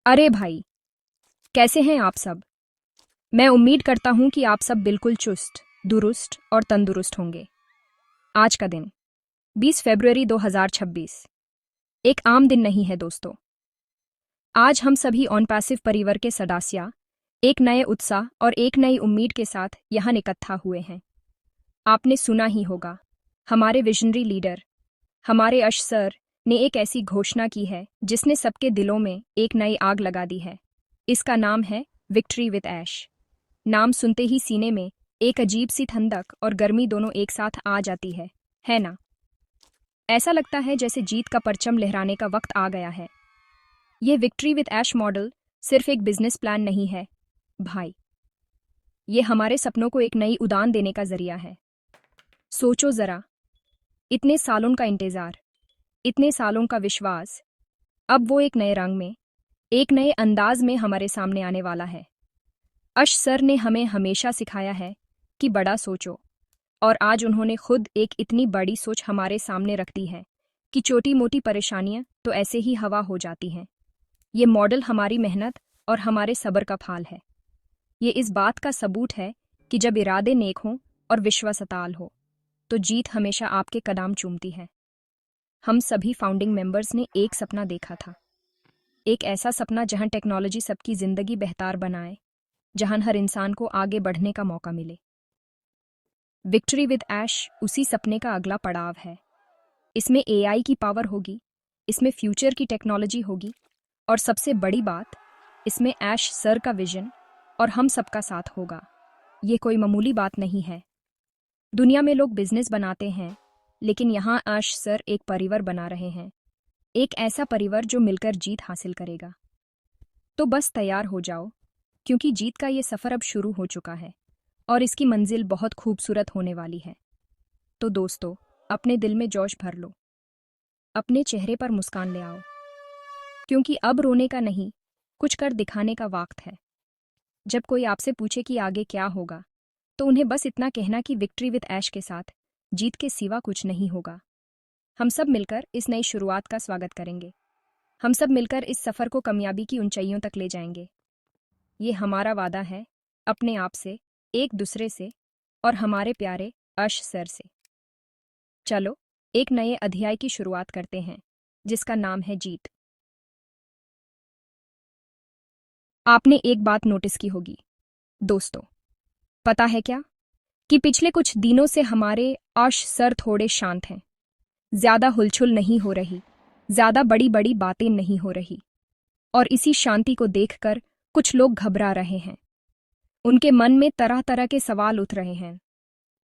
अरे भाई, कैसे हैं आप सब। मैं उम्मीद करता हूं कि आप सब बिल्कुल चुस्त दुरुस्त और तंदुरुस्त होंगे। आज का दिन 20 फरवरी 2026 एक आम दिन नहीं है दोस्तों। आज हम सभी ऑन पैसिव परिवार के सदस्य एक नए उत्साह और एक नई उम्मीद के साथ यहाँ इकट्ठा हुए हैं। आपने सुना ही होगा, हमारे विजनरी लीडर हमारे अश सर ने एक ऐसी घोषणा की है जिसने सबके दिलों में एक नई आग लगा दी है। इसका नाम है विक्ट्री विद ऐश। नाम सुनते ही सीने में एक अजीब सी ठंडक और गर्मी दोनों एक साथ आ जाती है ना। ऐसा लगता है जैसे जीत का परचम लहराने का वक्त आ गया है। यह विक्ट्री विद ऐश मॉडल सिर्फ एक बिजनेस प्लान नहीं है भाई, ये हमारे सपनों को एक नई उड़ान देने का जरिया है। सोचो जरा, इतने सालों का इंतजार, इतने सालों का विश्वास, अब वो एक नए रंग में, एक नए अंदाज में हमारे सामने आने वाला है। अश सर ने हमें हमेशा सिखाया है कि बड़ा सोचो, और आज उन्होंने खुद एक इतनी बड़ी सोच हमारे सामने रख दी है कि छोटी मोटी परेशानियां तो ऐसे ही हवा हो जाती हैं। ये मॉडल हमारी मेहनत और हमारे सब्र का फल है। ये इस बात का सबूत है कि जब इरादे नेक हों और विश्वास अताल हो तो जीत हमेशा आपके कदम चूमती है। हम सभी फाउंडिंग मेंबर्स ने एक सपना देखा था, एक ऐसा सपना जहां टेक्नोलॉजी सबकी जिंदगी बेहतर बनाए, जहां हर इंसान को आगे बढ़ने का मौका मिले। विक्ट्री विद ऐश उसी सपने का अगला पड़ाव है। इसमें एआई की पावर होगी, इसमें फ्यूचर की टेक्नोलॉजी होगी, और सबसे बड़ी बात, इसमें ऐश सर का विजन और हम सबका साथ होगा। ये कोई मामूली बात नहीं है। दुनिया में लोग बिजनेस बनाते हैं, लेकिन यहाँ ऐश सर एक परिवार बना रहे हैं, एक ऐसा परिवार जो मिलकर जीत हासिल करेगा। तो बस तैयार हो जाओ, क्योंकि जीत का ये सफ़र अब शुरू हो चुका है और इसकी मंजिल बहुत खूबसूरत होने वाली है। तो दोस्तों, अपने दिल में जोश भर लो, अपने चेहरे पर मुस्कान ले आओ, क्योंकि अब रोने का नहीं, कुछ कर दिखाने का वक्त है। जब कोई आपसे पूछे कि आगे क्या होगा, तो उन्हें बस इतना कहना कि विक्ट्री विद ऐश के साथ जीत के सिवा कुछ नहीं होगा। हम सब मिलकर इस नई शुरुआत का स्वागत करेंगे। हम सब मिलकर इस सफ़र को कामयाबी की ऊंचाइयों तक ले जाएंगे। ये हमारा वादा है, अपने आप से, एक दूसरे से और हमारे प्यारे अश सर से। चलो, एक नए अध्याय की शुरुआत करते हैं, जिसका नाम है जीत। आपने एक बात नोटिस की होगी दोस्तों, पता है क्या, कि पिछले कुछ दिनों से हमारे अश सर थोड़े शांत हैं। ज्यादा हुलचुल नहीं हो रही, ज्यादा बड़ी बड़ी बातें नहीं हो रही, और इसी शांति को देखकर कुछ लोग घबरा रहे हैं। उनके मन में तरह तरह के सवाल उठ रहे हैं।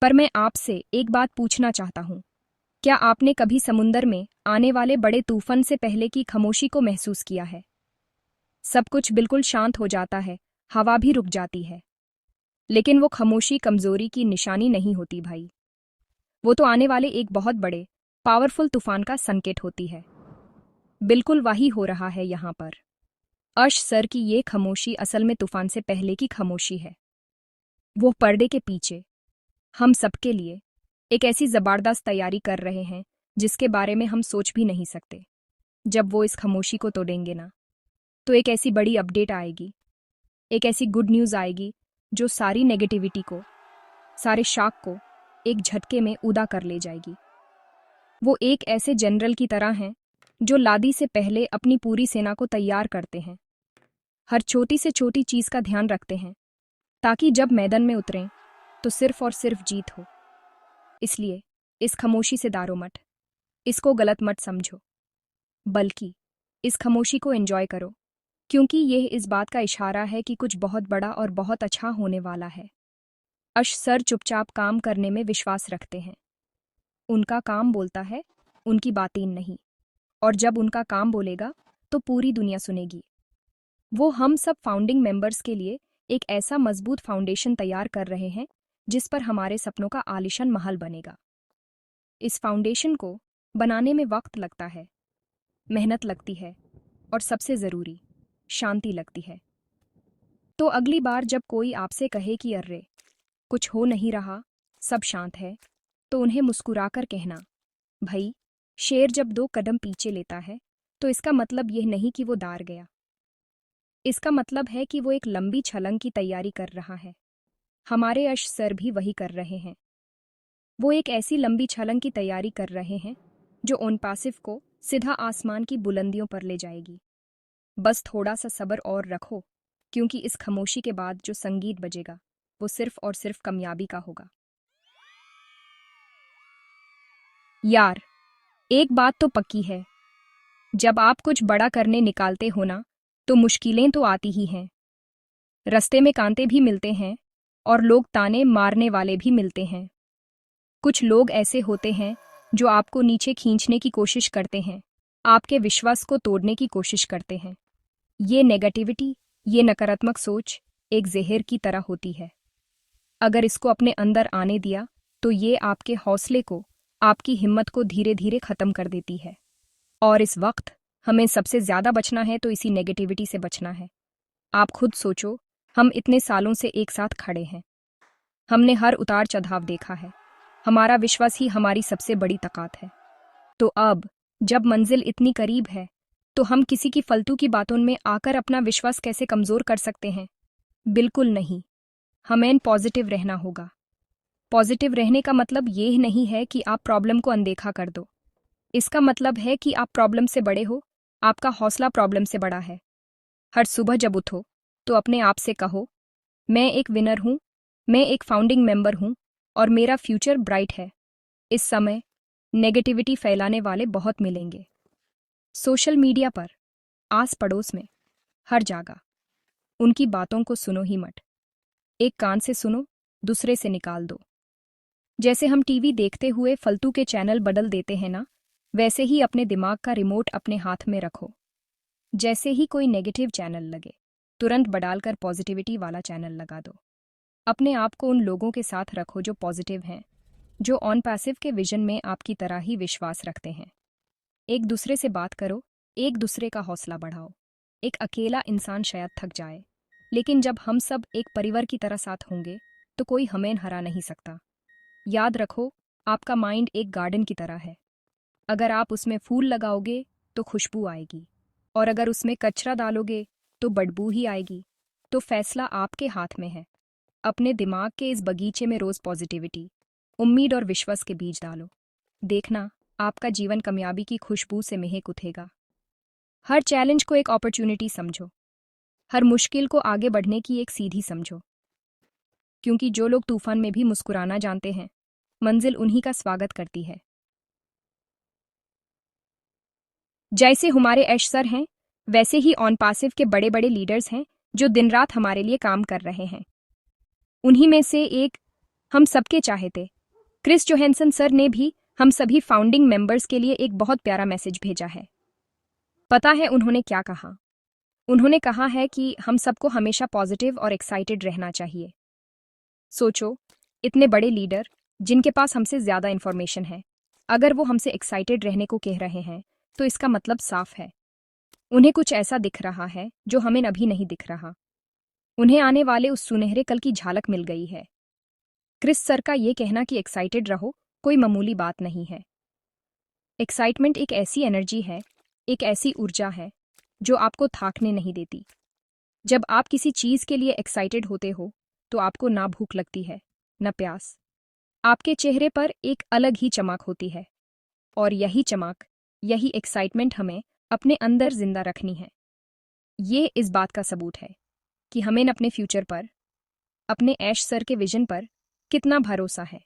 पर मैं आपसे एक बात पूछना चाहता हूं, क्या आपने कभी समुंदर में आने वाले बड़े तूफान से पहले की खामोशी को महसूस किया है? सब कुछ बिल्कुल शांत हो जाता है, हवा भी रुक जाती है, लेकिन वो खामोशी कमजोरी की निशानी नहीं होती भाई। वो तो आने वाले एक बहुत बड़े पावरफुल तूफान का संकेत होती है। बिल्कुल वही हो रहा है यहाँ पर। अर्श सर की ये खामोशी असल में तूफान से पहले की खामोशी है। वो पर्दे के पीछे हम सबके लिए एक ऐसी जबरदस्त तैयारी कर रहे हैं जिसके बारे में हम सोच भी नहीं सकते। जब वो इस खामोशी को तोड़ेंगे ना, तो एक ऐसी बड़ी अपडेट आएगी, एक ऐसी गुड न्यूज़ आएगी जो सारी नेगेटिविटी को, सारे शाक को एक झटके में उदा कर ले जाएगी। वो एक ऐसे जनरल की तरह हैं जो लादी से पहले अपनी पूरी सेना को तैयार करते हैं, हर छोटी से छोटी चीज़ का ध्यान रखते हैं, ताकि जब मैदान में उतरें तो सिर्फ और सिर्फ जीत हो। इसलिए इस खामोशी से दारो मत, इसको गलत मत समझो, बल्कि इस खामोशी को एंजॉय करो, क्योंकि यह इस बात का इशारा है कि कुछ बहुत बड़ा और बहुत अच्छा होने वाला है। अश सर चुपचाप काम करने में विश्वास रखते हैं। उनका काम बोलता है, उनकी बातें नहीं, और जब उनका काम बोलेगा तो पूरी दुनिया सुनेगी। वो हम सब फाउंडिंग मेंबर्स के लिए एक ऐसा मजबूत फाउंडेशन तैयार कर रहे हैं जिस पर हमारे सपनों का आलीशान महल बनेगा। इस फाउंडेशन को बनाने में वक्त लगता है, मेहनत लगती है, और सबसे ज़रूरी, शांति लगती है। तो अगली बार जब कोई आपसे कहे कि अर्रे कुछ हो नहीं रहा, सब शांत है, तो उन्हें मुस्कुराकर कहना, भाई, शेर जब 2 कदम पीछे लेता है तो इसका मतलब यह नहीं कि वो दार गया। इसका मतलब है कि वो एक लंबी छलांग की तैयारी कर रहा है। हमारे यश सर भी वही कर रहे हैं। वो एक ऐसी लंबी छलांग की तैयारी कर रहे हैं जो ऑन पासिव को सीधा आसमान की बुलंदियों पर ले जाएगी। बस थोड़ा सा सब्र और रखो, क्योंकि इस खामोशी के बाद जो संगीत बजेगा वो सिर्फ और सिर्फ कामयाबी का होगा। यार, एक बात तो पक्की है, जब आप कुछ बड़ा करने निकालते हो ना, तो मुश्किलें तो आती ही हैं। रास्ते में कांटे भी मिलते हैं और लोग ताने मारने वाले भी मिलते हैं। कुछ लोग ऐसे होते हैं जो आपको नीचे खींचने की कोशिश करते हैं, आपके विश्वास को तोड़ने की कोशिश करते हैं। ये नेगेटिविटी, ये नकारात्मक सोच एक जहर की तरह होती है। अगर इसको अपने अंदर आने दिया तो ये आपके हौसले को, आपकी हिम्मत को धीरे धीरे खत्म कर देती है। और इस वक्त हमें सबसे ज्यादा बचना है तो इसी नेगेटिविटी से बचना है। आप खुद सोचो, हम इतने सालों से एक साथ खड़े हैं। हमने हर उतार चढ़ाव देखा है। हमारा विश्वास ही हमारी सबसे बड़ी ताकत है। तो अब जब मंजिल इतनी करीब है, तो हम किसी की फालतू की बातों में आकर अपना विश्वास कैसे कमजोर कर सकते हैं? बिल्कुल नहीं। हमें पॉजिटिव रहना होगा। पॉजिटिव रहने का मतलब ये नहीं है कि आप प्रॉब्लम को अनदेखा कर दो। इसका मतलब है कि आप प्रॉब्लम से बड़े हो, आपका हौसला प्रॉब्लम से बड़ा है। हर सुबह जब उठो तो अपने आप से कहो, मैं एक विनर हूं, मैं एक फाउंडिंग मेंबर हूं और मेरा फ्यूचर ब्राइट है। इस समय नेगेटिविटी फैलाने वाले बहुत मिलेंगे, सोशल मीडिया पर, आस पड़ोस में, हर जगह। उनकी बातों को सुनो ही मत। एक कान से सुनो, दूसरे से निकाल दो। जैसे हम टीवी देखते हुए फालतू के चैनल बदल देते हैं ना, वैसे ही अपने दिमाग का रिमोट अपने हाथ में रखो। जैसे ही कोई नेगेटिव चैनल लगे, तुरंत बदलकर पॉजिटिविटी वाला चैनल लगा दो। अपने आप को उन लोगों के साथ रखो जो पॉजिटिव हैं, जो ऑन पैसिव के विजन में आपकी तरह ही विश्वास रखते हैं। एक दूसरे से बात करो, एक दूसरे का हौसला बढ़ाओ। एक अकेला इंसान शायद थक जाए, लेकिन जब हम सब एक परिवार की तरह साथ होंगे तो कोई हमें हरा नहीं सकता। याद रखो, आपका माइंड एक गार्डन की तरह है। अगर आप उसमें फूल लगाओगे तो खुशबू आएगी, और अगर उसमें कचरा डालोगे तो बदबू ही आएगी। तो फैसला आपके हाथ में है। अपने दिमाग के इस बगीचे में रोज पॉजिटिविटी, उम्मीद और विश्वास के बीज डालो। देखना, आपका जीवन कामयाबी की खुशबू से महक उठेगा। हर चैलेंज को एक अपॉर्चुनिटी समझो, हर मुश्किल को आगे बढ़ने की एक सीढ़ी समझो, क्योंकि जो लोग तूफान में भी मुस्कुराना जानते हैं, मंजिल उन्हीं का स्वागत करती है। जैसे हमारे ऐश सर हैं, वैसे ही ऑन पासिव के बड़े बड़े लीडर्स हैं जो दिन रात हमारे लिए काम कर रहे हैं। उन्हीं में से एक हम सबके चाहे थे, क्रिस जोहानसन सर ने भी हम सभी फाउंडिंग मेंबर्स के लिए एक बहुत प्यारा मैसेज भेजा है। पता है उन्होंने क्या कहा? उन्होंने कहा है कि हम सबको हमेशा पॉजिटिव और एक्साइटेड रहना चाहिए। सोचो, इतने बड़े लीडर जिनके पास हमसे ज्यादा इंफॉर्मेशन है, अगर वो हमसे एक्साइटेड रहने को कह रहे हैं तो इसका मतलब साफ है, उन्हें कुछ ऐसा दिख रहा है जो हमें अभी नहीं दिख रहा। उन्हें आने वाले उस सुनहरे कल की झलक मिल गई है। क्रिस सर का ये कहना कि एक्साइटेड रहो कोई मामूली बात नहीं है। एक्साइटमेंट एक ऐसी एनर्जी है, एक ऐसी ऊर्जा है जो आपको थाकने नहीं देती। जब आप किसी चीज के लिए एक्साइटेड होते हो तो आपको ना भूख लगती है, न प्यास। आपके चेहरे पर एक अलग ही चमक होती है, और यही चमक, यही एक्साइटमेंट हमें अपने अंदर जिंदा रखनी है। ये इस बात का सबूत है कि हमें अपने फ्यूचर पर, अपने ऐश सर के विजन पर कितना भरोसा है।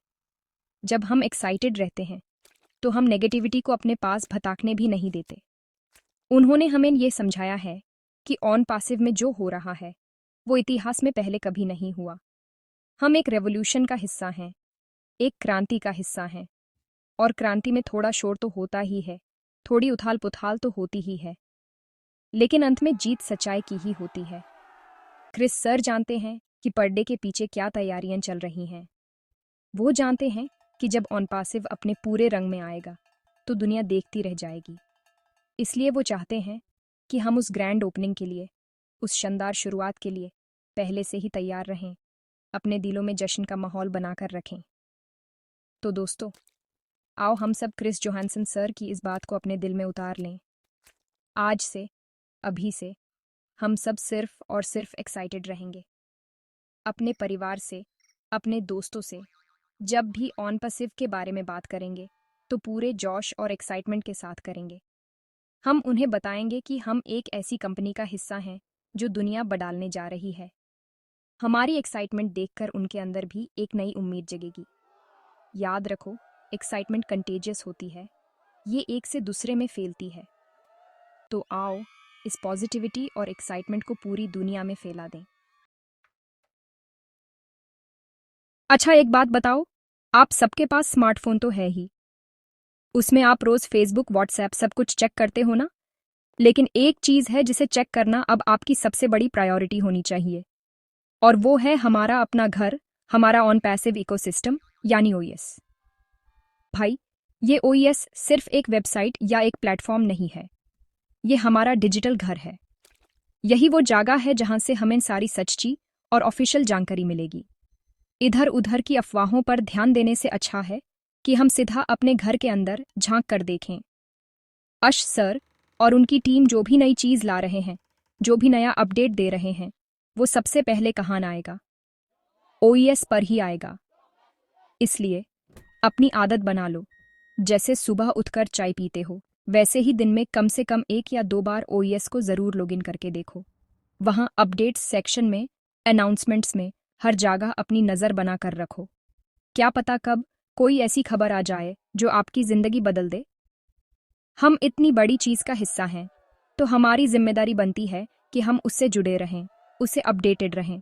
जब हम एक्साइटेड रहते हैं तो हम नेगेटिविटी को अपने पास भटकने भी नहीं देते। उन्होंने हमें ये समझाया है कि ऑन पासिव में जो हो रहा है वो इतिहास में पहले कभी नहीं हुआ। हम एक रेवोल्यूशन का हिस्सा हैं, एक क्रांति का हिस्सा हैं, और क्रांति में थोड़ा शोर तो होता ही है, थोड़ी उथाल पुथाल तो होती ही है, लेकिन अंत में जीत सच्चाई की ही होती है। क्रिस सर जानते हैं कि पर्दे के पीछे क्या तैयारियां चल रही हैं। वो जानते हैं कि जब ऑन पासिव अपने पूरे रंग में आएगा तो दुनिया देखती रह जाएगी। इसलिए वो चाहते हैं कि हम उस ग्रैंड ओपनिंग के लिए, उस शानदार शुरुआत के लिए पहले से ही तैयार रहें, अपने दिलों में जश्न का माहौल बनाकर रखें। तो दोस्तों, आओ हम सब क्रिस जोहानसन सर की इस बात को अपने दिल में उतार लें। आज से, अभी से, हम सब सिर्फ और सिर्फ एक्साइटेड रहेंगे। अपने परिवार से, अपने दोस्तों से जब भी ऑन पैसिव के बारे में बात करेंगे तो पूरे जोश और एक्साइटमेंट के साथ करेंगे। हम उन्हें बताएंगे कि हम एक ऐसी कंपनी का हिस्सा हैं जो दुनिया बदलने जा रही है। हमारी एक्साइटमेंट देखकर उनके अंदर भी एक नई उम्मीद जगेगी। याद रखो, एक्साइटमेंट कंटेजियस होती है, ये एक से दूसरे में फैलती है। तो आओ इस पॉजिटिविटी और एक्साइटमेंट को पूरी दुनिया में फैला दें। अच्छा, एक बात बताओ, आप सबके पास स्मार्टफोन तो है ही, उसमें आप रोज फेसबुक, व्हाट्सएप सब कुछ चेक करते हो ना। लेकिन एक चीज है जिसे चेक करना अब आपकी सबसे बड़ी प्रायोरिटी होनी चाहिए, और वो है हमारा अपना घर, हमारा ऑन पैसिव इकोसिस्टम यानी ओईएस। भाई, ये ओईएस सिर्फ एक वेबसाइट या एक प्लेटफॉर्म नहीं है, ये हमारा डिजिटल घर है। यही वो जगह है जहां से हमें सारी सच्ची और ऑफिशियल जानकारी मिलेगी। इधर उधर की अफवाहों पर ध्यान देने से अच्छा है कि हम सीधा अपने घर के अंदर झांक कर देखें। अश सर और उनकी टीम जो भी नई चीज ला रहे हैं, जो भी नया अपडेट दे रहे हैं, वो सबसे पहले कहाँ आएगा? ओईएस पर ही आएगा। इसलिए अपनी आदत बना लो, जैसे सुबह उठकर चाय पीते हो वैसे ही दिन में कम से कम 1 या 2 बार ओईएस को जरूर लॉगिन करके देखो। वहां अपडेट्स सेक्शन में, अनाउंसमेंट्स में, हर जगह अपनी नजर बना कर रखो। क्या पता कब कोई ऐसी खबर आ जाए जो आपकी जिंदगी बदल दे। हम इतनी बड़ी चीज का हिस्सा हैं, तो हमारी जिम्मेदारी बनती है कि हम उससे जुड़े रहें, उससे अपडेटेड रहें।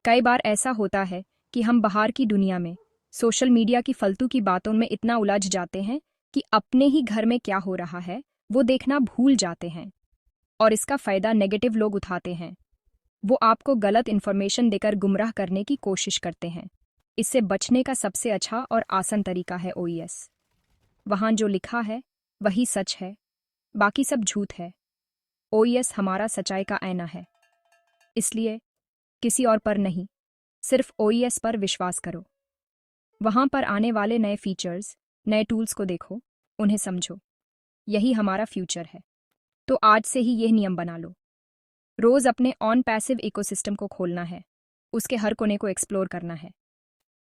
कई बार ऐसा होता है कि हम बाहर की दुनिया में, सोशल मीडिया की फालतू की बातों में इतना उलझ जाते हैं कि अपने ही घर में क्या हो रहा है वो देखना भूल जाते हैं, और इसका फायदा नेगेटिव लोग उठाते हैं। वो आपको गलत इन्फॉर्मेशन देकर गुमराह करने की कोशिश करते हैं। इससे बचने का सबसे अच्छा और आसान तरीका है ओईएस। वहां जो लिखा है वही सच है, बाकी सब झूठ है। ओईएस हमारा सच्चाई का आईना है, इसलिए किसी और पर नहीं, सिर्फ ओईएस पर विश्वास करो। वहां पर आने वाले नए फीचर्स, नए टूल्स को देखो, उन्हें समझो। यही हमारा फ्यूचर है। तो आज से ही यह नियम बना लो, रोज अपने ऑन पैसिव इकोसिस्टम को खोलना है, उसके हर कोने को एक्सप्लोर करना है।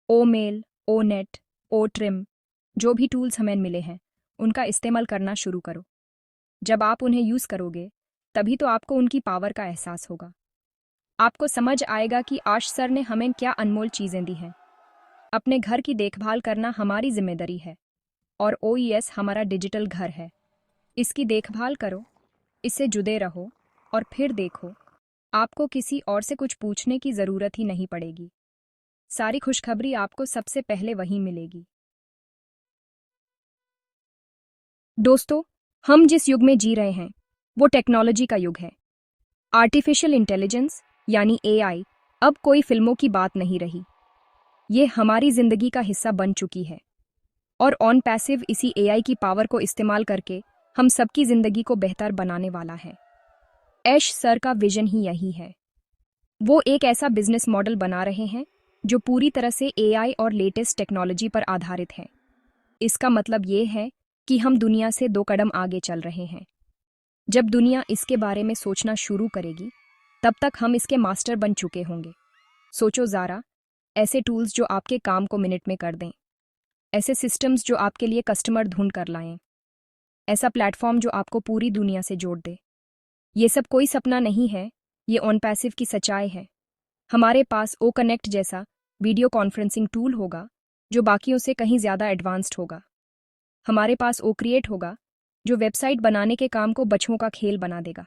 ओ मेल, ओ नेट, ओ ट्रिम, जो भी टूल्स हमें मिले हैं उनका इस्तेमाल करना शुरू करो। जब आप उन्हें यूज करोगे तभी तो आपको उनकी पावर का एहसास होगा। आपको समझ आएगा कि आश सर ने हमें क्या अनमोल चीजें दी हैं। अपने घर की देखभाल करना हमारी जिम्मेदारी है, और ओईएस हमारा डिजिटल घर है। इसकी देखभाल करो, इससे जुड़े रहो, और फिर देखो, आपको किसी और से कुछ पूछने की जरूरत ही नहीं पड़ेगी। सारी खुशखबरी आपको सबसे पहले वहीं मिलेगी। दोस्तों, हम जिस युग में जी रहे हैं वो टेक्नोलॉजी का युग है। आर्टिफिशियल इंटेलिजेंस यानी एआई अब कोई फिल्मों की बात नहीं रही, ये हमारी जिंदगी का हिस्सा बन चुकी है। और ऑन पैसिव इसी एआई की पावर को इस्तेमाल करके हम सबकी जिंदगी को बेहतर बनाने वाला है। ऐश सर का विजन ही यही है। वो एक ऐसा बिजनेस मॉडल बना रहे हैं जो पूरी तरह से एआई और लेटेस्ट टेक्नोलॉजी पर आधारित है। इसका मतलब ये है कि हम दुनिया से 2 कदम आगे चल रहे हैं। जब दुनिया इसके बारे में सोचना शुरू करेगी तब तक हम इसके मास्टर बन चुके होंगे। सोचो ज़रा, ऐसे टूल्स जो आपके काम को मिनट में कर दें, ऐसे सिस्टम्स जो आपके लिए कस्टमर ढूंढ कर लाएं, ऐसा प्लेटफॉर्म जो आपको पूरी दुनिया से जोड़ दे। ये सब कोई सपना नहीं है, ये ऑन पैसिव की सच्चाई है। हमारे पास ओ कनेक्ट जैसा वीडियो कॉन्फ्रेंसिंग टूल होगा जो बाकियों से कहीं ज़्यादा एडवांस्ड होगा। हमारे पास ओ क्रिएट होगा जो वेबसाइट बनाने के काम को बच्चों का खेल बना देगा।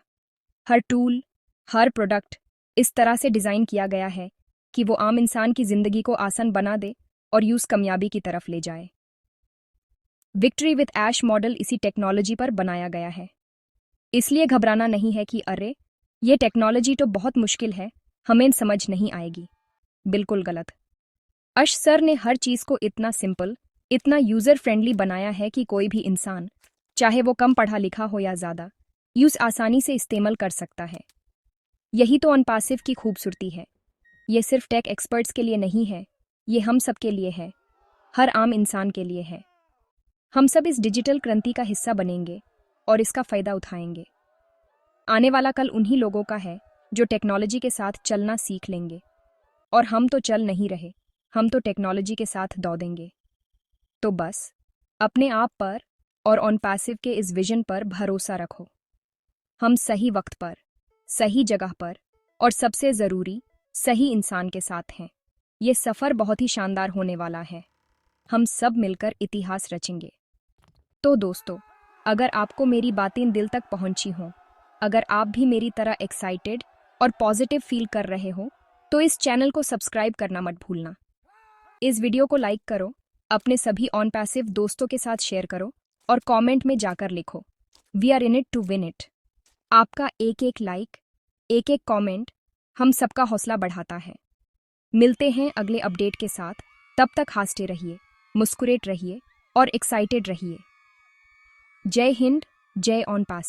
हर टूल, हर प्रोडक्ट इस तरह से डिज़ाइन किया गया है कि वो आम इंसान की ज़िंदगी को आसान बना दे और यूज़ कामयाबी की तरफ ले जाए। विक्ट्री विथ ऐश मॉडल इसी टेक्नोलॉजी पर बनाया गया है। इसलिए घबराना नहीं है कि अरे, ये टेक्नोलॉजी तो बहुत मुश्किल है, हमें समझ नहीं आएगी। बिल्कुल गलत। अश सर ने हर चीज़ को इतना सिंपल, इतना यूज़र फ्रेंडली बनाया है कि कोई भी इंसान, चाहे वो कम पढ़ा लिखा हो या ज़्यादा, यूज़ आसानी से इस्तेमाल कर सकता है। यही तो ऑन पैसिव की खूबसूरती है। ये सिर्फ टेक एक्सपर्ट्स के लिए नहीं है, ये हम सब के लिए है, हर आम इंसान के लिए है। हम सब इस डिजिटल क्रांति का हिस्सा बनेंगे और इसका फ़ायदा उठाएंगे। आने वाला कल उन्हीं लोगों का है जो टेक्नोलॉजी के साथ चलना सीख लेंगे। और हम तो चल नहीं रहे, हम तो टेक्नोलॉजी के साथ दौड़ेंगे। तो बस अपने आप पर और ऑन पैसिव के इस विजन पर भरोसा रखो। हम सही वक्त पर, सही जगह पर और सबसे ज़रूरी सही इंसान के साथ हैं। ये सफ़र बहुत ही शानदार होने वाला है। हम सब मिलकर इतिहास रचेंगे। तो दोस्तों, अगर आपको मेरी बातें दिल तक पहुंची हों, अगर आप भी मेरी तरह एक्साइटेड और पॉजिटिव फील कर रहे हो, तो इस चैनल को सब्सक्राइब करना मत भूलना। इस वीडियो को लाइक करो, अपने सभी ऑन पैसिव दोस्तों के साथ शेयर करो और कमेंट में जाकर लिखो, we are in it to win it. आपका एक एक लाइक, एक एक कमेंट हम सबका हौसला बढ़ाता है। मिलते हैं अगले अपडेट के साथ। तब तक हंसते रहिए, मुस्कुराते रहिए और एक्साइटेड रहिए। जय हिंद, जय ऑन पास।